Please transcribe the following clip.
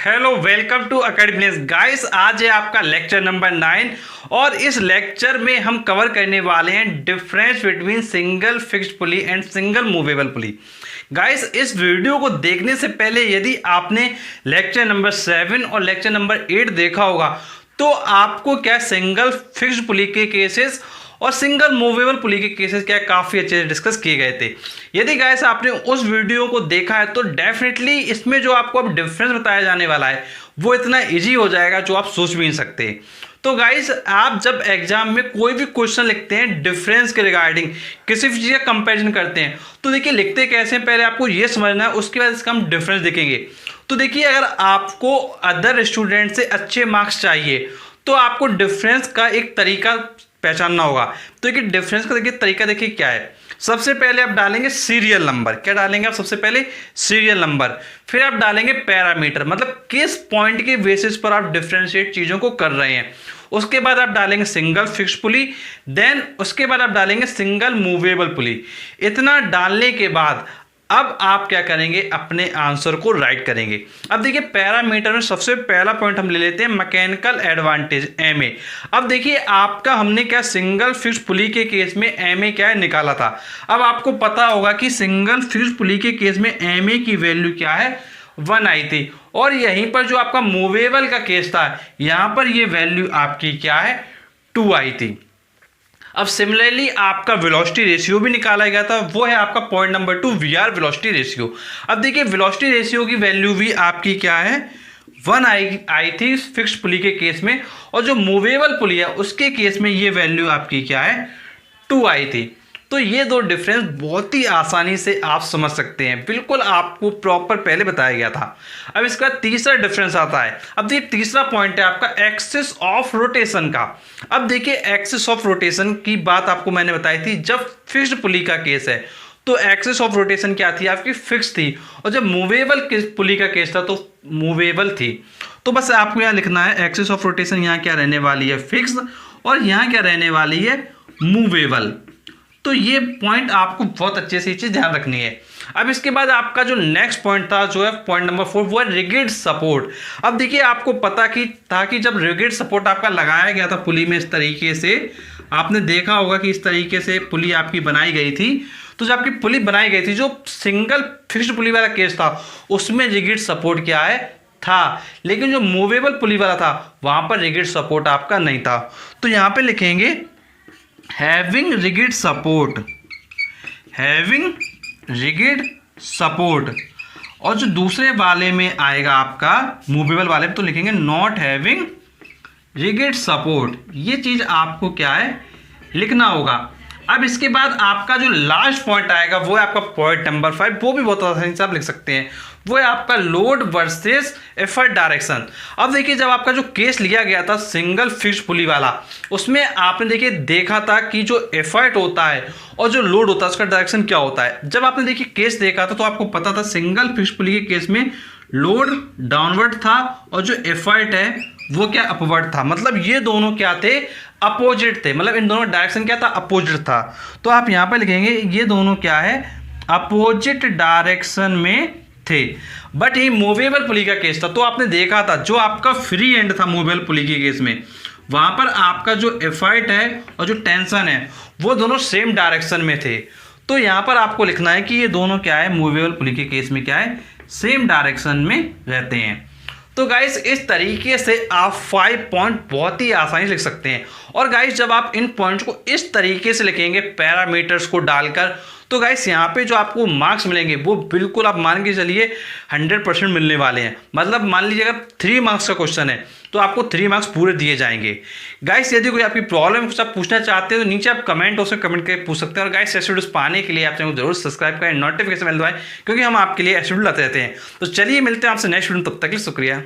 Hello welcome to academy guys. आज है आपका लेक्चर नंबर 9 और इस लेक्चर में हम कवर करने वाले हैं difference between single fixed pulley and single movable pulley. Guys इस वीडियो को देखने से पहले यदि आपने लेक्चर नंबर 7 और लेक्चर नंबर 8 देखा होगा तो आपको क्या सिंगल फिक्स्ड पुली के केसेस और सिंगल मूवेबल पुली के केसेस क्या काफ़ी अच्छे से डिस्कस किए गए थे। यदि गाइस आपने उस वीडियो को देखा है तो डेफिनेटली इसमें जो आपको अब डिफरेंस बताया जाने वाला है वो इतना इजी हो जाएगा जो आप सोच भी नहीं सकते। तो गाइस आप जब एग्जाम में कोई भी क्वेश्चन लिखते हैं डिफरेंस के रिगार्डिंग किसी भी चीज़ का कंपैरिजन करते हैं तो देखिए लिखते कैसे हैं पहले आपको ये समझना है, उसके बाद इसका हम डिफरेंस देखेंगे। तो देखिए अगर आपको अदर स्टूडेंट से अच्छे मार्क्स चाहिए तो आपको डिफरेंस का एक तरीका पहचानना होगा। तो देखिए डिफरेंस का देखिए तरीका देखिए क्या है। सबसे पहले आप डालेंगे सीरियल नंबर। क्या डालेंगे आप? सबसे पहले सीरियल नंबर, फिर आप डालेंगे पैरामीटर, मतलब किस पॉइंट के बेसिस पर आप डिफरेंशिएट चीज़ों को कर रहे हैं। उसके बाद आप डालेंगे सिंगल फिक्स्ड पुली, देन उसके बाद आप डालेंगे सिंगल मूवेबल पुली। इतना डालने के बाद अब आप क्या करेंगे, अपने आंसर को राइट करेंगे। अब देखिए पैरामीटर में सबसे पहला पॉइंट हम ले लेते हैं मैकेनिकल एडवांटेज MA। अब देखिए आपका हमने क्या सिंगल फिक्स्ड पुली के केस में MA क्या है निकाला था। अब आपको पता होगा कि सिंगल फिक्स्ड पुली के केस में MA की वैल्यू क्या है 1 आई थी, और यहीं पर जो आपका मूवेबल का केस था यहां पर ये वैल्यू आपकी क्या है 2 आई थी। अब सिमिलरली आपका वेलोसिटी रेशियो भी निकाला गया था, वो है आपका point number 2 VR velocity ratio. अब देखिए वेलोसिटी रेशियो की वैल्यू भी आपकी क्या है 1 आई थी फिक्स्ड पुली के केस में, और जो मूवेबल पुली है उसके केस में ये वैल्यू आपकी क्या है 2 आई थी। तो ये दो डिफरेंस बहुत ही आसानी से आप समझ सकते हैं, बिल्कुल आपको प्रॉपर पहले बताया गया था। अब इसका तीसरा डिफरेंस आता है। अब देखिए तीसरा पॉइंट है आपका एक्सिस ऑफ रोटेशन का। अब देखिए एक्सिस ऑफ रोटेशन की बात आपको मैंने बताई थी, जब फिक्स्ड पुली का केस है तो एक्सिस ऑफ रोटेशन क्या थी आपकी फिक्स थी, और जब मूवेबल पुली का केस था तो मूवेबल थी। तो बस आपको यहाँ लिखना है एक्सिस ऑफ रोटेशन यहाँ क्या रहने वाली है फिक्स, और यहाँ क्या रहने वाली है मूवेबल। तो ये पॉइंट आपको बहुत अच्छे से ये चीज़ ध्यान रखनी है। अब इसके बाद आपका जो नेक्स्ट पॉइंट था जो है पॉइंट नंबर 4, वो है रिगिड सपोर्ट। अब देखिए आपको पता था कि जब रिगिड सपोर्ट आपका लगाया गया था पुली में, इस तरीके से आपने देखा होगा कि इस तरीके से पुली आपकी बनाई गई थी। तो जब आपकी पुली बनाई गई थी, जो सिंगल फिक्स्ड पुली वाला केस था उसमें रिगिड सपोर्ट क्या है था, लेकिन जो मूवेबल पुली वाला था वहां पर रिगिड सपोर्ट आपका नहीं था। तो यहाँ पे लिखेंगे having rigid support, having rigid support, और जो दूसरे वाले में आएगा आपका मूवेबल वाले में तो लिखेंगे not having rigid support। ये चीज़ आपको क्या है लिखना होगा। अब इसके बाद आपका जो लास्ट पॉइंट आएगा वो है आपका पॉइंट नंबर 5, वो भी बहुत आसानी से आप लिख सकते हैं, वो है आपका लोड वर्सेस एफर्ट डायरेक्शन। अब देखिए जब आपका जो केस लिया गया था सिंगल फिक्स्ड पुली वाला, उसमें आपने देखिए देखा था कि जो एफर्ट होता है और जो लोड होता है उसका डायरेक्शन क्या होता है। जब आपने देखिए केस देखा था तो आपको पता था सिंगल फिक्स्ड पुली के केस में लोड डाउनवर्ड था और जो एफर्ट है वो क्या अपवर्ड था। मतलब ये दोनों क्या थे अपोजिट थे, मतलब इन दोनों डायरेक्शन क्या था अपोजिट था। तो आप यहाँ पर लिखेंगे ये दोनों क्या है अपोजिट डायरेक्शन में थे। बट ये मूवेबल पुली का केस था तो आपने देखा था जो आपका फ्री एंड था मूवेबल पुली के केस में, वहां पर आपका जो एफर्ट है और जो टेंशन है वो दोनों सेम डायरेक्शन में थे। तो यहाँ पर आपको लिखना है कि ये दोनों क्या है मूवेबल पुली के केस में क्या है सेम डायरेक्शन में रहते हैं। तो गाइस इस तरीके से आप 5 पॉइंट बहुत ही आसानी से लिख सकते हैं। और गाइस जब आप इन पॉइंट्स को इस तरीके से लिखेंगे पैरामीटर्स को डालकर तो गाइस यहाँ पे जो आपको मार्क्स मिलेंगे वो बिल्कुल आप मान के चलिए 100% मिलने वाले हैं। मतलब मान लीजिए अगर 3 मार्क्स का क्वेश्चन है तो आपको 3 मार्क्स पूरे दिए जाएंगे। गाइस यदि कोई आपकी प्रॉब्लम कुछ आप पूछना चाहते हैं तो नीचे आप कमेंट उसमें कमेंट करके पूछ सकते हैं। और गाइस ऐसे वीडियोस पाने के लिए आप चैनल को जरूर सब्सक्राइब करें, नोटिफिकेशन बेल दबाएं, क्योंकि हम आपके लिए ऐसे वीडियो लाते रहते हैं। तो चलिए मिलते हैं आपसे नेक्स्ट वीडियो, तब तक के लिए शुक्रिया।